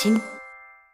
진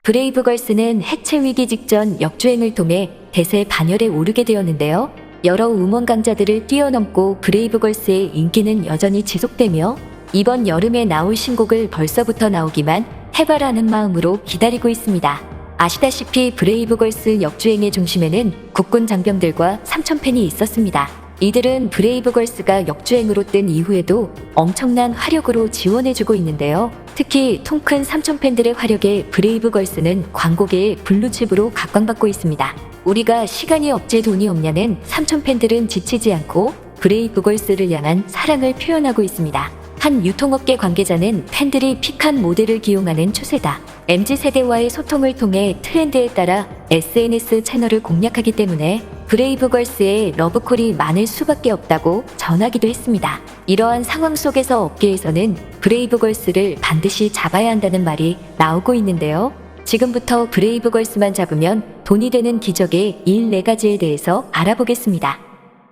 브레이브걸스는 해체 위기 직전 역주행을 통해 대세 반열에 오르게 되었는데요. 여러 음원 강자들을 뛰어넘고 브레이브걸스의 인기는 여전히 지속되며 이번 여름에 나올 신곡을 벌써부터 나오기만 해바라는 마음으로 기다리고 있습니다. 아시다시피 브레이브걸스 역주행의 중심에는 국군 장병들과 삼천팬이 있었습니다. 이들은 브레이브걸스가 역주행으로 뜬 이후에도 엄청난 화력으로 지원해주고 있는데요. 특히 통큰 삼천팬들의 화력에 브레이브걸스는 광고계의 블루칩으로 각광받고 있습니다. 우리가 시간이 없지 돈이 없냐는 삼천팬들은 지치지 않고 브레이브걸스를 향한 사랑을 표현하고 있습니다. 한 유통업계 관계자는 팬들이 픽한 모델을 기용하는 추세다. MZ세대와의 소통을 통해 트렌드에 따라 SNS 채널을 공략하기 때문에 브레이브걸스의 러브콜이 많을 수밖에 없다고 전하기도 했습니다. 이러한 상황 속에서 업계에서는 브레이브걸스를 반드시 잡아야 한다는 말이 나오고 있는데요. 지금부터 브레이브걸스만 잡으면 돈이 되는 기적의 일 4가지에 대해서 알아보겠습니다.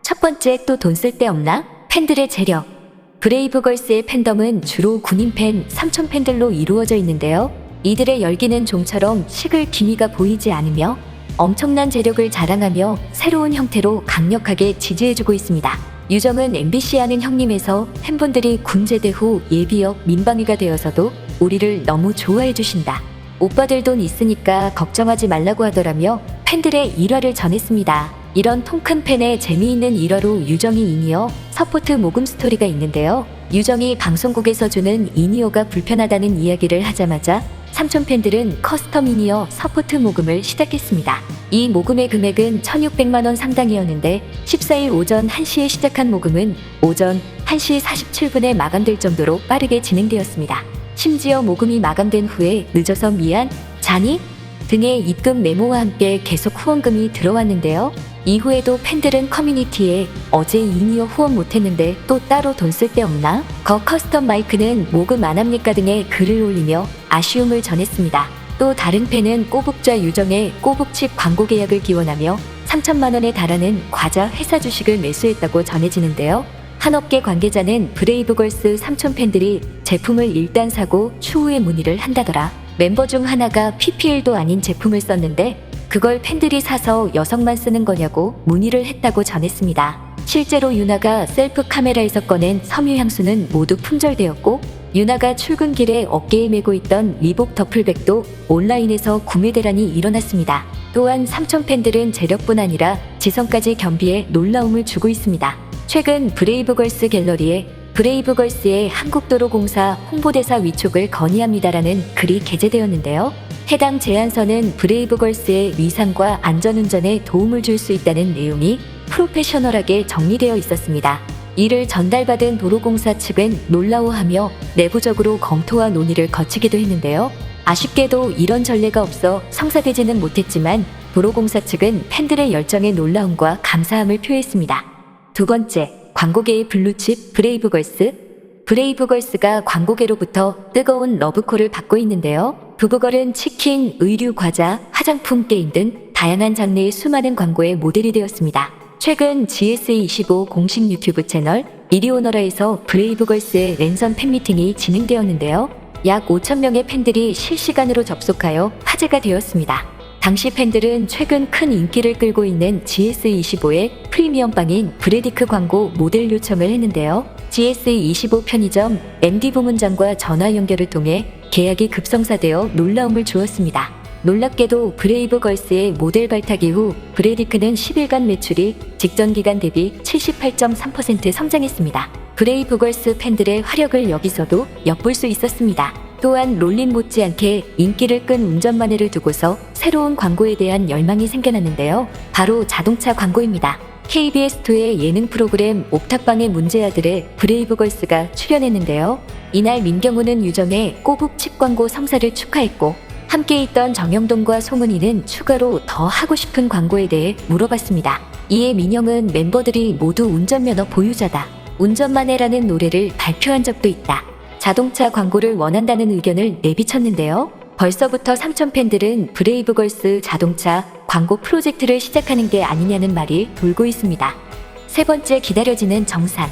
첫 번째, 또 돈 쓸 데 없나? 팬들의 재력. 브레이브걸스의 팬덤은 주로 군인팬, 삼천팬들로 이루어져 있는데요. 이들의 열기는 좀처럼 식을 기미가 보이지 않으며 엄청난 재력을 자랑하며 새로운 형태로 강력하게 지지해주고 있습니다. 유정은 MBC 아는 형님에서 팬분들이 군제대 후 예비역 민방위가 되어서도 우리를 너무 좋아해주신다. 오빠들 돈 있으니까 걱정하지 말라고 하더라며 팬들의 일화를 전했습니다. 이런 통큰 팬의 재미있는 일화로 유정이 인이어 서포트 모금 스토리가 있는데요. 유정이 방송국에서 주는 인이어가 불편하다는 이야기를 하자마자 삼촌팬들은 커스텀 인이어 서포트 모금을 시작했습니다. 이 모금의 금액은 1,600만원 상당이었는데 14일 오전 1시에 시작한 모금은 오전 1시 47분에 마감될 정도로 빠르게 진행되었습니다. 심지어 모금이 마감된 후에 늦어서 미안, 자니? 등의 입금 메모와 함께 계속 후원금이 들어왔는데요. 이후에도 팬들은 커뮤니티에 어제 인이어 후원 못했는데 또 따로 돈 쓸 데 없나? 거 커스텀 마이크는 모금 안 합니까? 등의 글을 올리며 아쉬움을 전했습니다. 또 다른 팬은 꼬북좌 유정의 꼬북칩 광고 계약을 기원하며 3천만원에 달하는 과자 회사 주식을 매수했다고 전해지는데요. 한 업계 관계자는 브레이브걸스 삼촌팬들이 제품을 일단 사고 추후에 문의를 한다더라. 멤버 중 하나가 PPL도 아닌 제품을 썼는데 그걸 팬들이 사서 여성만 쓰는 거냐고 문의를 했다고 전했습니다. 실제로 유나가 셀프 카메라에서 꺼낸 섬유 향수는 모두 품절되었고 유나가 출근길에 어깨에 메고 있던 리복 더플백도 온라인에서 구매 대란이 일어났습니다. 또한 삼촌팬들은 재력뿐 아니라 지성까지 겸비해 놀라움을 주고 있습니다. 최근 브레이브걸스 갤러리에 브레이브걸스의 한국도로공사 홍보대사 위촉을 건의합니다라는 글이 게재되었는데요. 해당 제안서는 브레이브걸스의 위상과 안전운전에 도움을 줄 수 있다는 내용이 프로페셔널하게 정리되어 있었습니다. 이를 전달받은 도로공사 측은 놀라워하며 내부적으로 검토와 논의를 거치기도 했는데요. 아쉽게도 이런 전례가 없어 성사되지는 못했지만 도로공사 측은 팬들의 열정에 놀라움과 감사함을 표했습니다. 두 번째, 광고계의 블루칩 브레이브걸스. 브레이브걸스가 광고계로부터 뜨거운 러브콜을 받고 있는데요. 부부걸은 치킨, 의류, 과자, 화장품, 게임 등 다양한 장르의 수많은 광고에 모델이 되었습니다. 최근 GS25 공식 유튜브 채널 이리오너라에서 브레이브걸스의 랜선 팬미팅이 진행되었는데요. 약 5,000명의 팬들이 실시간으로 접속하여 화제가 되었습니다. 당시 팬들은 최근 큰 인기를 끌고 있는 GS25의 프리미엄빵인 브레디크 광고 모델 요청을 했는데요. GS25 편의점 MD 부문장과 전화 연결을 통해 계약이 급성사되어 놀라움을 주었습니다. 놀랍게도 브레이브걸스의 모델 발탁 이후 브레디크는 10일간 매출이 직전 기간 대비 78.3% 성장했습니다. 브레이브걸스 팬들의 화력을 여기서도 엿볼 수 있었습니다. 또한 롤린 못지않게 인기를 끈 운전마네를 두고서 새로운 광고에 대한 열망이 생겨났는데요. 바로 자동차 광고입니다. KBS2의 예능 프로그램 옥탑방의 문제아들에 브레이브걸스가 출연했는데요. 이날 민경훈은 유정의 꼬북칩 광고 성사를 축하했고 함께 있던 정영돈과 송은이는 추가로 더 하고 싶은 광고에 대해 물어봤습니다. 이에 민영은 멤버들이 모두 운전면허 보유자다. 운전만해라는 노래를 발표한 적도 있다. 자동차 광고를 원한다는 의견을 내비쳤는데요. 벌써부터 삼촌팬들은 브레이브걸스 자동차 광고 프로젝트를 시작하는 게 아니냐는 말이 돌고 있습니다. 세 번째, 기다려지는 정산.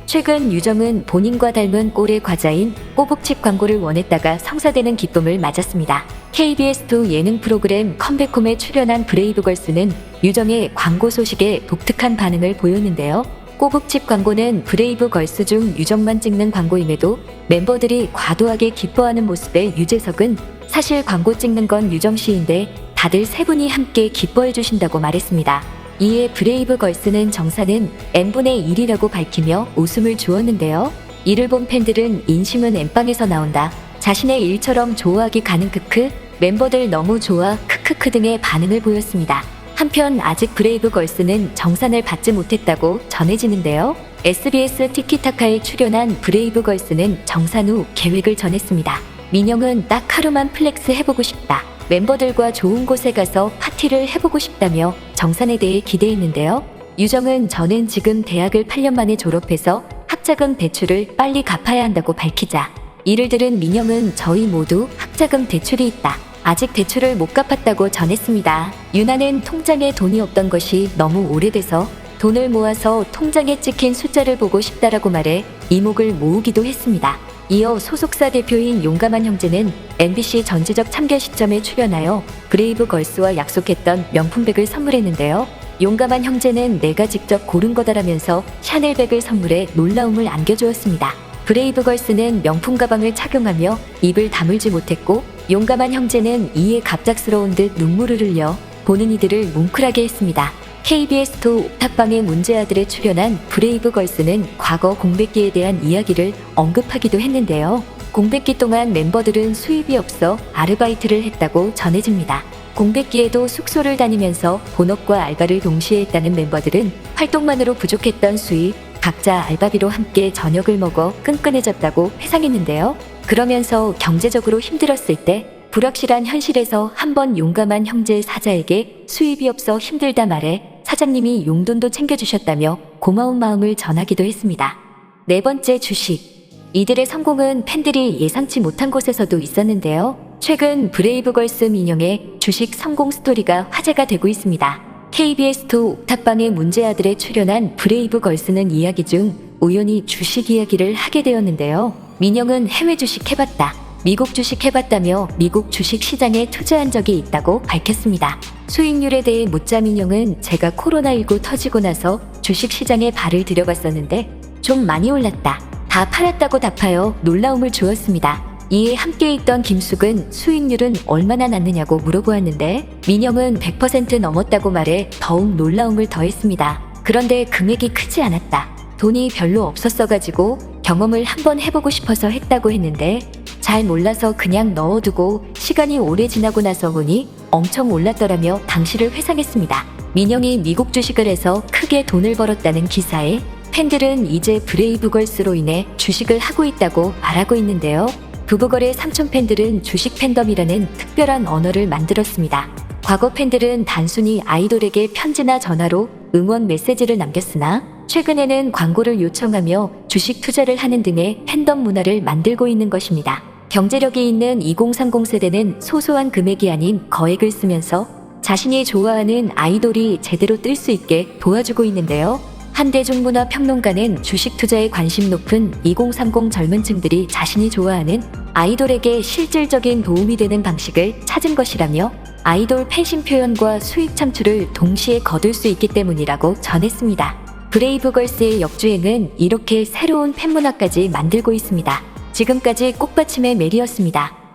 최근 유정은 본인과 닮은 꼴의 과자인 꼬북칩 광고를 원했다가 성사되는 기쁨을 맞았습니다. KBS2 예능 프로그램 컴백홈에 출연한 브레이브걸스는 유정의 광고 소식에 독특한 반응을 보였는데요. 꼬북칩 광고는 브레이브걸스 중 유정만 찍는 광고임에도 멤버들이 과도하게 기뻐하는 모습에 유재석은 사실 광고 찍는 건 유정 씨인데 다들 세 분이 함께 기뻐해 주신다고 말했습니다. 이에 브레이브걸스는 정사는 n분의 1이라고 밝히며 웃음을 주었는데요. 이를 본 팬들은 인심은 엠빵에서 나온다. 자신의 일처럼 좋아하기 가능 크크, 멤버들 너무 좋아 크크크 등의 반응을 보였습니다. 한편 아직 브레이브걸스는 정산을 받지 못했다고 전해지는데요. SBS 티키타카에 출연한 브레이브걸스는 정산 후 계획을 전했습니다. 민영은 딱 하루만 플렉스 해보고 싶다. 멤버들과 좋은 곳에 가서 파티를 해보고 싶다며 정산에 대해 기대했는데요. 유정은 저는 지금 대학을 8년 만에 졸업해서 학자금 대출을 빨리 갚아야 한다고 밝히자 이를 들은 민영은 저희 모두 학자금 대출이 있다. 아직 대출을 못 갚았다고 전했습니다. 유나는 통장에 돈이 없던 것이 너무 오래돼서 돈을 모아서 통장에 찍힌 숫자를 보고 싶다라고 말해 이목을 모으기도 했습니다. 이어 소속사 대표인 용감한 형제는 MBC 전지적 참견 시점에 출연하여 브레이브걸스와 약속했던 명품백을 선물했는데요. 용감한 형제는 내가 직접 고른 거다라면서 샤넬백을 선물해 놀라움을 안겨주었습니다. 브레이브걸스는 명품 가방을 착용하며 입을 다물지 못했고 용감한 형제는 이에 갑작스러운 듯 눈물을 흘려 보는 이들을 뭉클하게 했습니다. KBS2 옥탑방의 문제아들에 출연한 브레이브걸스는 과거 공백기에 대한 이야기를 언급하기도 했는데요. 공백기 동안 멤버들은 수입이 없어 아르바이트를 했다고 전해집니다. 공백기에도 숙소를 다니면서 본업과 알바를 동시에 했다는 멤버들은 활동만으로 부족했던 수입, 각자 알바비로 함께 저녁을 먹어 끈끈해졌다고 회상했는데요. 그러면서 경제적으로 힘들었을 때 불확실한 현실에서 한번 용감한 형제 사자에게 수입이 없어 힘들다 말해 사장님이 용돈도 챙겨주셨다며 고마운 마음을 전하기도 했습니다. 네 번째, 주식. 이들의 성공은 팬들이 예상치 못한 곳에서도 있었는데요. 최근 브레이브걸스 민영의 주식 성공 스토리가 화제가 되고 있습니다. KBS2 옥탑방의 문제아들에 출연한 브레이브걸스는 이야기 중 우연히 주식 이야기를 하게 되었는데요. 민영은 해외 주식 해봤다. 미국 주식 해봤다며 미국 주식 시장에 투자한 적이 있다고 밝혔습니다. 수익률에 대해 묻자 민영은 제가 코로나19 터지고 나서 주식 시장에 발을 들여봤었는데 좀 많이 올랐다. 다 팔았다고 답하여 놀라움을 주었습니다. 이에 함께 있던 김숙은 수익률은 얼마나 났느냐고 물어보았는데 민영은 100% 넘었다고 말해 더욱 놀라움을 더했습니다. 그런데 금액이 크지 않았다. 돈이 별로 없었어가지고 경험을 한번 해보고 싶어서 했다고 했는데 잘 몰라서 그냥 넣어두고 시간이 오래 지나고 나서 보니 엄청 올랐더라며 당시를 회상했습니다. 민영이 미국 주식을 해서 크게 돈을 벌었다는 기사에 팬들은 이제 브레이브걸스로 인해 주식을 하고 있다고 말하고 있는데요. 부부걸의 삼촌 팬들은 주식 팬덤이라는 특별한 언어를 만들었습니다. 과거 팬들은 단순히 아이돌에게 편지나 전화로 응원 메시지를 남겼으나 최근에는 광고를 요청하며 주식 투자를 하는 등의 팬덤 문화를 만들고 있는 것입니다. 경제력이 있는 2030 세대는 소소한 금액이 아닌 거액을 쓰면서 자신이 좋아하는 아이돌이 제대로 뜰 수 있게 도와주고 있는데요. 한 대중문화평론가는 주식 투자에 관심 높은 2030 젊은 층들이 자신이 좋아하는 아이돌에게 실질적인 도움이 되는 방식을 찾은 것이라며 아이돌 팬심 표현과 수익 창출을 동시에 거둘 수 있기 때문이라고 전했습니다. 브레이브걸스의 역주행은 이렇게 새로운 팬문화까지 만들고 있습니다. 지금까지 꽃받침의 메리였습니다.